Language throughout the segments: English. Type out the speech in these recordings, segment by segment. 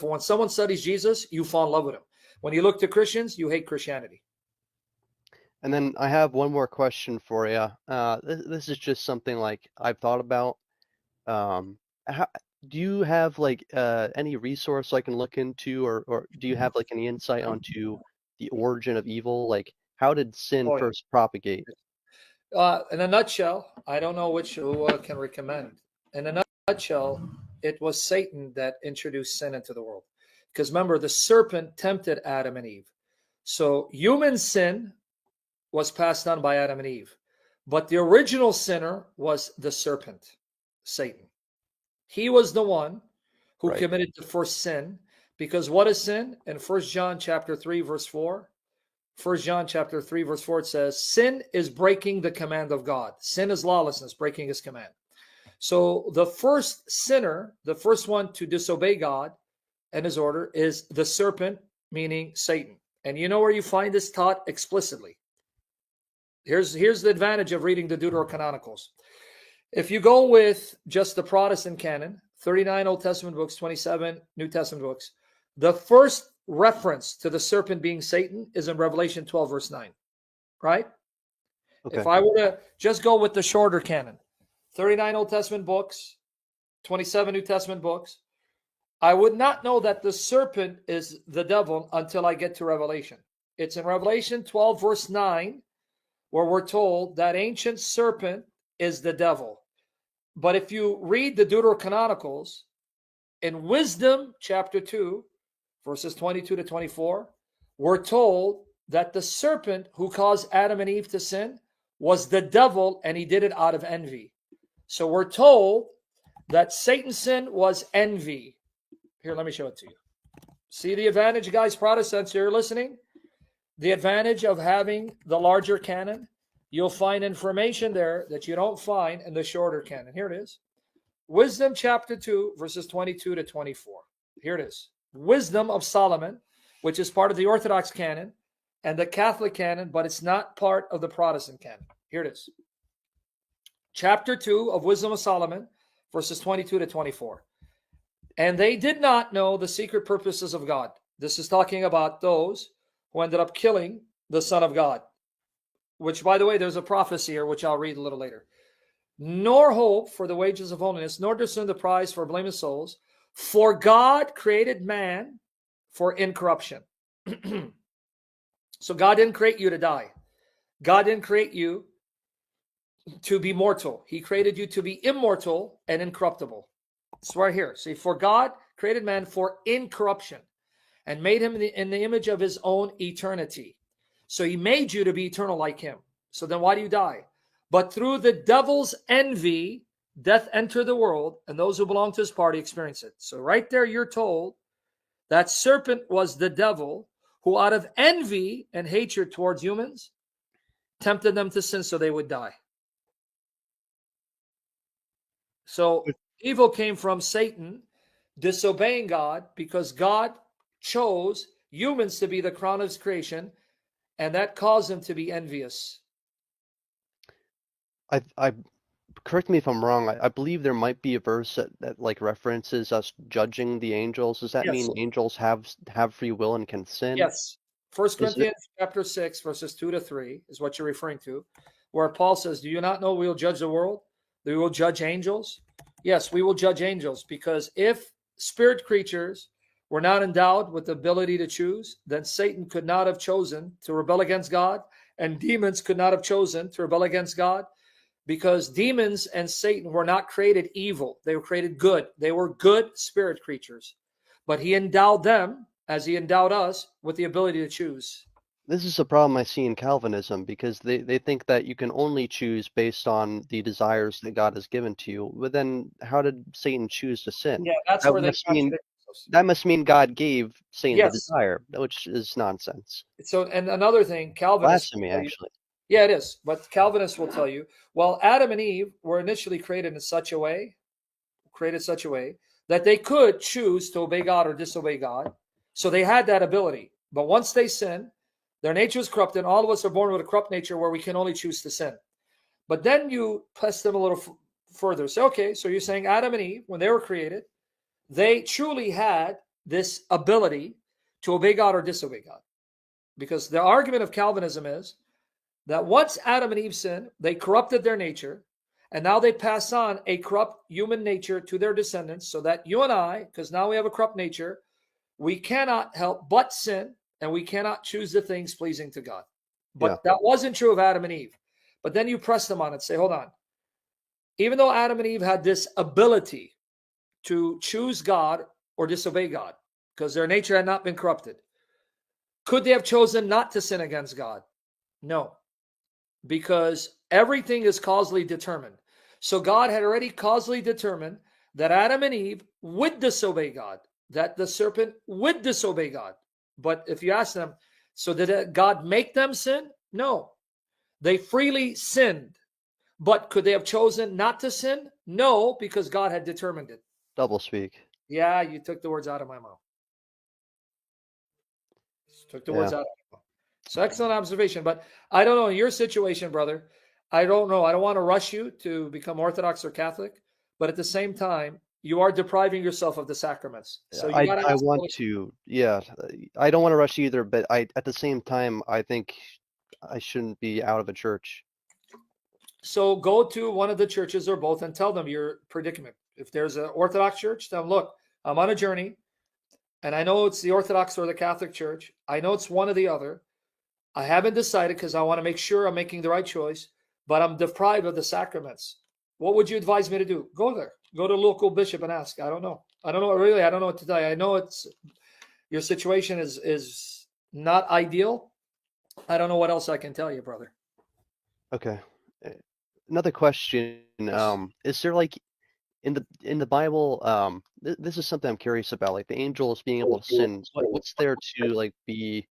When someone studies Jesus, you fall in love with him. When you look to Christians, you hate Christianity. And then I have one more question for you. This is just something like I've thought about. How, do you have like any resource I can look into, or do you have like any insight onto the origin of evil? Like, how did sin Oh, yeah. first propagate? In a nutshell, I don't know which who can recommend. In a nutshell, it was Satan that introduced sin into the world. Because remember, the serpent tempted Adam and Eve. So human sin was passed on by Adam and Eve. But the original sinner was the serpent, Satan. He was the one who Right. committed the first sin. Because what is sin? In 1 John chapter 3, verse 4, 1 John chapter 3, verse 4, it says, sin is breaking the command of God. Sin is lawlessness, breaking his command. So the first sinner, the first one to disobey God and his order, is the serpent, meaning Satan. And you know where you find this taught explicitly? Here's the advantage of reading the Deuterocanonicals. If you go with just the Protestant canon, 39 Old Testament books, 27 New Testament books, the first reference to the serpent being Satan is in Revelation 12, verse 9, right? Okay. If I were to just go with the shorter canon, 39 Old Testament books, 27 New Testament books, I would not know that the serpent is the devil until I get to Revelation. It's in Revelation 12, verse 9, where we're told that ancient serpent is the devil. But if you read the Deuterocanonicals, in Wisdom chapter 2, verses 22 to 24, we're told that the serpent who caused Adam and Eve to sin was the devil, and he did it out of envy. So we're told that Satan's sin was envy. Here, let me show it to you. See the advantage, guys, Protestants, you're listening? The advantage of having the larger canon? You'll find information there that you don't find in the shorter canon. Here it is. Wisdom chapter 2, verses 22 to 24. Here it is. Wisdom of Solomon, which is part of the Orthodox canon and the Catholic canon, but it's not part of the Protestant canon. Here it is. Chapter 2 of Wisdom of Solomon, verses 22 to 24. And they did not know the secret purposes of God. This is talking about those who ended up killing the Son of God, which, by the way, there's a prophecy here, which I'll read a little later. Nor hope for the wages of holiness, nor discern the prize for blameless souls. For God created man for incorruption. So God didn't create you to die. God didn't create you to be mortal. He created you to be immortal and incorruptible. It's right here. See, for God created man for incorruption and made him in the image of his own eternity. So he made you to be eternal like him. So then why do you die? But through the devil's envy, death entered the world, and those who belong to his party experience it. So right there, you're told that serpent was the devil who, out of envy and hatred towards humans, tempted them to sin so they would die. So evil came from Satan disobeying God because God chose humans to be the crown of his creation, and that caused him to be envious. I correct me if I'm wrong. I believe there might be a verse that like references us judging the angels. Does that Yes. mean angels have free will and can sin? Yes. 1 Corinthians chapter 6, verses 2 to 3 is what you're referring to, where Paul says, do you not know we will judge the world? We will judge angels? Yes, we will judge angels, because if spirit creatures were not endowed with the ability to choose, then Satan could not have chosen to rebel against God, and demons could not have chosen to rebel against God, because demons and Satan were not created evil. They were created good. They were good spirit creatures. But he endowed them, as he endowed us, with the ability to choose. This is a problem I see in Calvinism, because they think that you can only choose based on the desires that God has given to you. But then how did Satan choose to sin? Yeah, that's That where they must mean contradict themselves. that must mean God gave Satan the Yes. desire, which is nonsense. So, and another thing, Calvinists will Blasphemy, tell you, actually. yeah, it is. But Calvinists will tell you, well, Adam and Eve were initially created in such a way that they could choose to obey God or disobey God. So they had that ability. But once they sin, their nature is corrupted. All of us are born with a corrupt nature where we can only choose to sin. But then you press them a little further. Say, okay, so you're saying Adam and Eve, when they were created, they truly had this ability to obey God or disobey God. Because the argument of Calvinism is that once Adam and Eve sinned, they corrupted their nature, and now they pass on a corrupt human nature to their descendants, so that you and I, because now we have a corrupt nature, we cannot help but sin, and we cannot choose the things pleasing to God. But that wasn't true of Adam and Eve. But then you press them on it, say, hold on. Even though Adam and Eve had this ability to choose God or disobey God, because their nature had not been corrupted, could they have chosen not to sin against God? No, because everything is causally determined. So God had already causally determined that Adam and Eve would disobey God, that the serpent would disobey God. But if you ask them, so did God make them sin? No. They freely sinned. But could they have chosen not to sin? No, because God had determined it. Double speak. Yeah, you took the words out of my mouth. Took the words out of my mouth. So excellent observation. But I don't know, in your situation, brother, I don't know. I don't want to rush you to become Orthodox or Catholic. But at the same time, you are depriving yourself of the sacraments. So you gotta I want to, I don't want to rush either, but at the same time, I think I shouldn't be out of a church. So go to one of the churches or both and tell them your predicament. If there's an Orthodox church, tell them, look, I'm on a journey, and I know it's the Orthodox or the Catholic Church. I know it's one or the other. I haven't decided because I want to make sure I'm making the right choice, but I'm deprived of the sacraments. What would you advise me to do? Go there. Go to a local bishop and ask. I don't know. Really, I don't know what to tell you. I know your situation is not ideal. I don't know what else I can tell you, brother. Okay. Another question. Is there like in the Bible, this is something I'm curious about, like the angels being able to sin. What's there to like be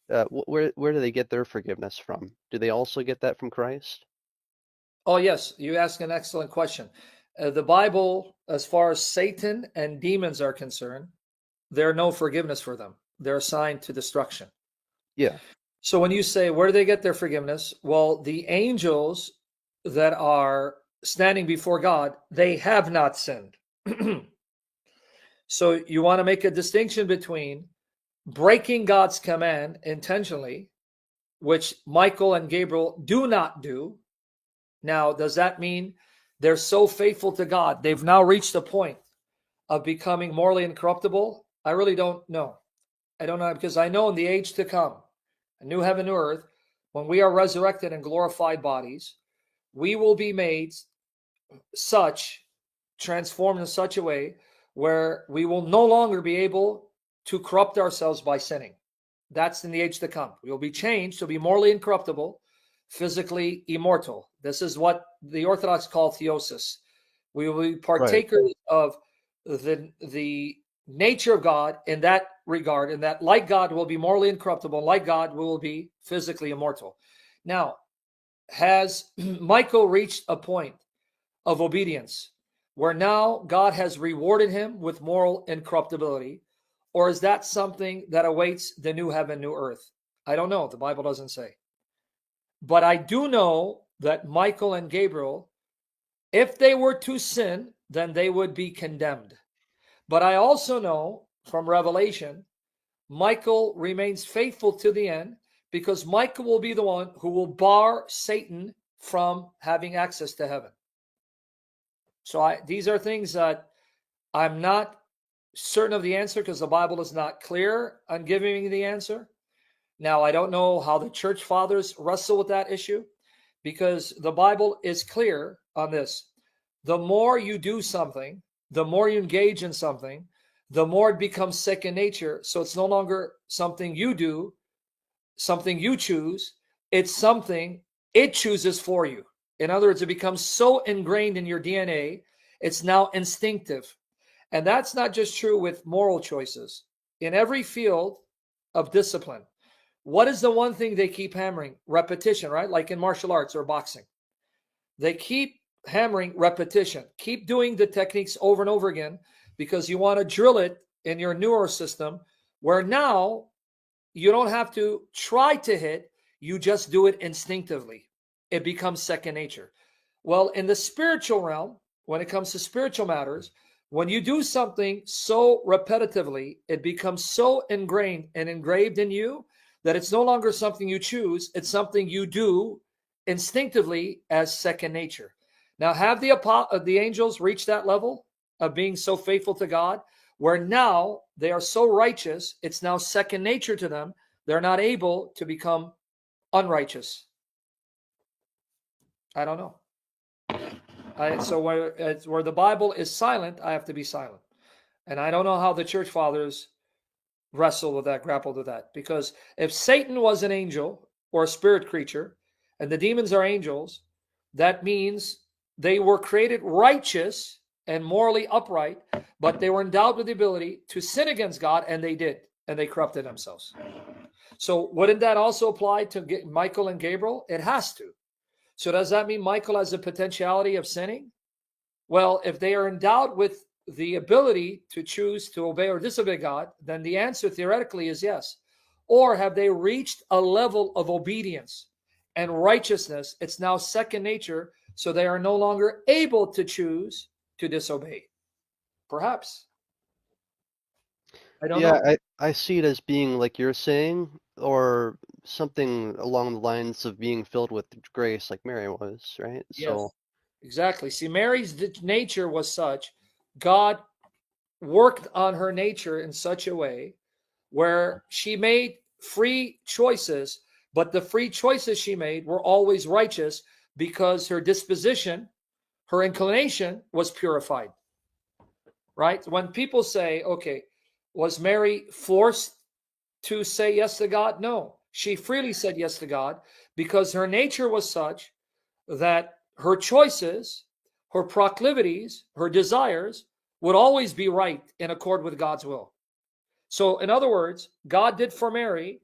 where do they get their forgiveness from? Do they also get that from Christ? Oh, yes. You ask an excellent question. The Bible, as far as Satan and demons are concerned, there's no forgiveness for them. They're assigned to destruction. Yeah. So when you say, where do they get their forgiveness? Well, the angels that are standing before God, they have not sinned. So you want to make a distinction between breaking God's command intentionally, which Michael and Gabriel do not do. Now, does that mean they're so faithful to God, they've now reached a point of becoming morally incorruptible? I really don't know. I don't know, because I know in the age to come, a new heaven, new earth, when we are resurrected in glorified bodies, we will be made transformed in such a way where we will no longer be able to corrupt ourselves by sinning. That's in the age to come. We will be changed to be morally incorruptible, physically immortal. This is what the Orthodox call theosis. We will be partakers of the nature of God in that regard, and that like God will be morally incorruptible, like God will be physically immortal. Now, has Michael reached a point of obedience where now God has rewarded him with moral incorruptibility, or is that something that awaits the new heaven, new earth? I don't know. The Bible doesn't say. But I do know that Michael and Gabriel, if they were to sin, then they would be condemned. But I also know from Revelation, Michael remains faithful to the end, because Michael will be the one who will bar Satan from having access to heaven. So these are things that I'm not certain of the answer, because the Bible is not clear on giving me the answer. Now, I don't know how the church fathers wrestle with that issue, because the Bible is clear on this. The more you do something, the more you engage in something, the more it becomes second nature. So it's no longer something you do, something you choose. It's something it chooses for you. In other words, it becomes so ingrained in your DNA, it's now instinctive. And that's not just true with moral choices. In every field of discipline, what is the one thing they keep hammering? Repetition, right? Like in martial arts or boxing. They keep hammering repetition. Keep doing the techniques over and over again, because you want to drill it in your neural system, where now you don't have to try to hit, you just do it instinctively. It becomes second nature. Well, in the spiritual realm, when it comes to spiritual matters, When you do something so repetitively, it becomes so ingrained and engraved in you that it's no longer something you choose. It's something you do instinctively as second nature. Now, have the angels reached that level of being so faithful to God, where now they are so righteous, it's now second nature to them. They're not able to become unrighteous. I don't know. So where the Bible is silent, I have to be silent. And I don't know how the church fathers wrestle with that, grappled with that. Because if Satan was an angel or a spirit creature, and the demons are angels, that means they were created righteous and morally upright, but they were endowed with the ability to sin against God, and they did, and they corrupted themselves. So wouldn't that also apply to Michael and Gabriel? It has to. So does that mean Michael has a potentiality of sinning? Well, if they are endowed with the ability to choose to obey or disobey God, then the answer theoretically is yes. Or have they reached a level of obedience and righteousness? It's now second nature, so they are no longer able to choose to disobey. Perhaps. I don't know. I see it as being like you're saying, or something along the lines of being filled with grace, like Mary was, right? Yes, So, exactly. See, Mary's nature was such, God worked on her nature in such a way where she made free choices, but the free choices she made were always righteous because her disposition, her inclination was purified. Right? When people say, okay, was Mary forced to say yes to God? No. She freely said yes to God because her nature was such that her choices, her proclivities, her desires would always be right in accord with God's will. So, in other words, God did for Mary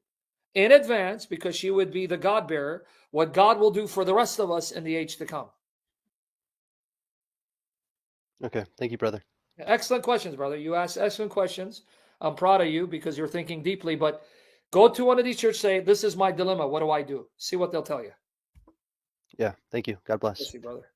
in advance, because she would be the God bearer, what God will do for the rest of us in the age to come. okay. Thank you, brother. Excellent questions, brother. You asked excellent questions. I'm proud of you because you're thinking deeply. But go to one of these churches, say, "This is my dilemma. What do I do?" See what they'll tell you. Yeah. Thank you. God bless. Yes, brother.